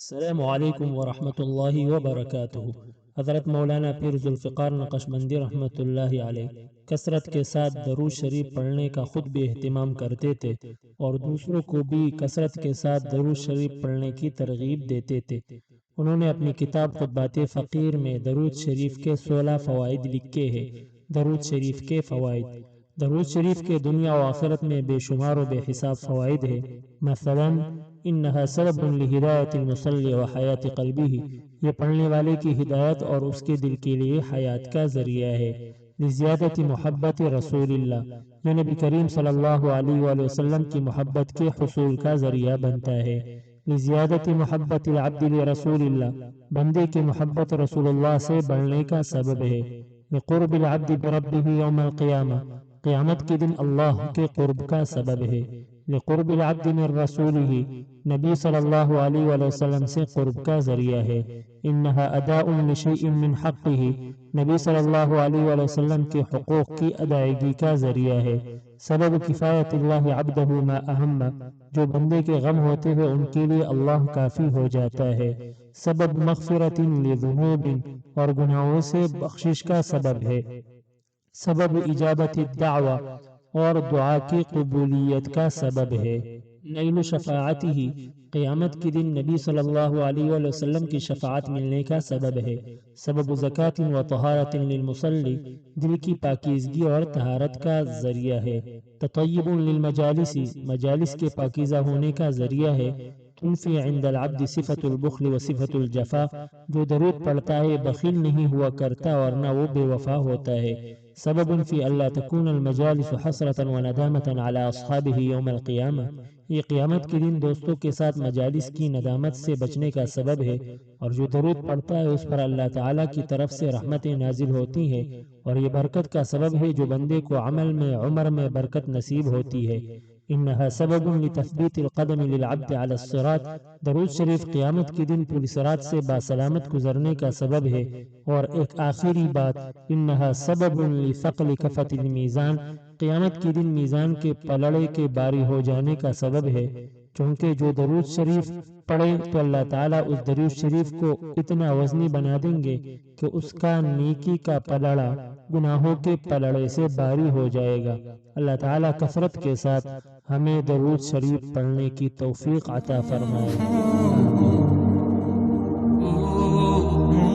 السلام علیکم ورحمۃ اللہ وبرکاتہ۔ حضرت مولانا پیر ذوالفقار نقشبندی رحمۃ اللہ علیہ کثرت کے ساتھ درود شریف پڑھنے کا خود بھی اہتمام کرتے تھے اور دوسروں کو بھی کثرت کے ساتھ درود شریف پڑھنے کی ترغیب دیتے تھے۔ انہوں نے اپنی کتاب خطبات فقیر میں درود شریف کے 16 فوائد لکھے ہیں۔ درود شریف کے فوائد: درود شریف کے دنیا و آخرت میں بے شمار و بے حساب فوائد ہیں۔ مثلا انہا سبب لہدایت المصلی و حیات قلبہ، یہ پڑھنے والے کی ہدایت اور اس کے دل کے لیے حیات کا ذریعہ ہے۔ لزیادت محبت رسول اللہ، یہ نبی کریم صلی اللہ علیہ وآلہ وسلم کی محبت کے حصول کا ذریعہ بنتا ہے۔ لزیادت محبت العبد لرسول اللہ، بندے کی محبت رسول اللہ سے بڑھنے کا سبب ہے۔ لقرب العبد بربہ یوم القیامہ، قیامت کے دن اللہ کے قرب کا سبب ہے۔ لقرب العبد من رسولہ، نبی صلی اللہ علیہ وآلہ وسلم سے قرب کا ذریعہ ہے۔ انہا اداء لشیء من حقہ، نبی صلی اللہ علیہ وآلہ وسلم کے حقوق کی ادائیگی کا ذریعہ ہے۔ سبب کفایت اللہ عبدہ ما اہم، جو بندے کے غم ہوتے ہیں ان کے لیے اللہ کافی ہو جاتا ہے۔ سبب مغفرت لذنوب، اور گناہوں سے بخشش کا سبب ہے۔ سبب اجابت الدعوہ، اور دعا کی قبولیت کا سبب ہے۔ نیل شفاعتہ، قیامت کے دن نبی صلی اللہ علیہ وآلہ وسلم کی شفاعت ملنے کا سبب ہے۔ سبب زکاۃ و طہارت للمصلی، دل کی پاکیزگی اور طہارت کا ذریعہ ہے۔ تطیب للمجالس، مجالس کے پاکیزہ ہونے کا ذریعہ ہے۔ تنفی عند العبد صفت البخل و صفت الجفا، جو درود پڑھتا ہے بخیل نہیں ہوا کرتا اور نہ وہ بے وفا ہوتا ہے۔ سبب فی اللہ تکون المجالس حسرة و ندامة علی اصحابہ یوم القیامہ، یہ قیامت کے دن دوستوں کے ساتھ مجالس کی ندامت سے بچنے کا سبب ہے، اور جو درود پڑھتا ہے اس پر اللہ تعالیٰ کی طرف سے رحمتیں نازل ہوتی ہیں، اور یہ برکت کا سبب ہے جو بندے کو عمل میں عمر میں برکت نصیب ہوتی ہے۔ انہا سبب لتثبیت القدم للعبد علی الصراط، درود شریف قیامت کے دن پل صراط سے باسلامت گزرنے کا سبب ہے۔ اور ایک آخری بات، انہا سبب لثقل کفۃ المیزان، قیامت کے دن میزان کے پلڑے کے باری ہو جانے کا سبب ہے، چونکہ جو درود شریف پڑھے تو اللہ تعالیٰ اس درود شریف کو اتنا وزنی بنا دیں گے کہ اس کا نیکی کا پلڑا گناہوں کے پلڑے سے باری ہو جائے گا۔ اللہ تعالیٰ کثرت کے ساتھ ہمیں درود شریف پڑھنے کی توفیق عطا فرمائے۔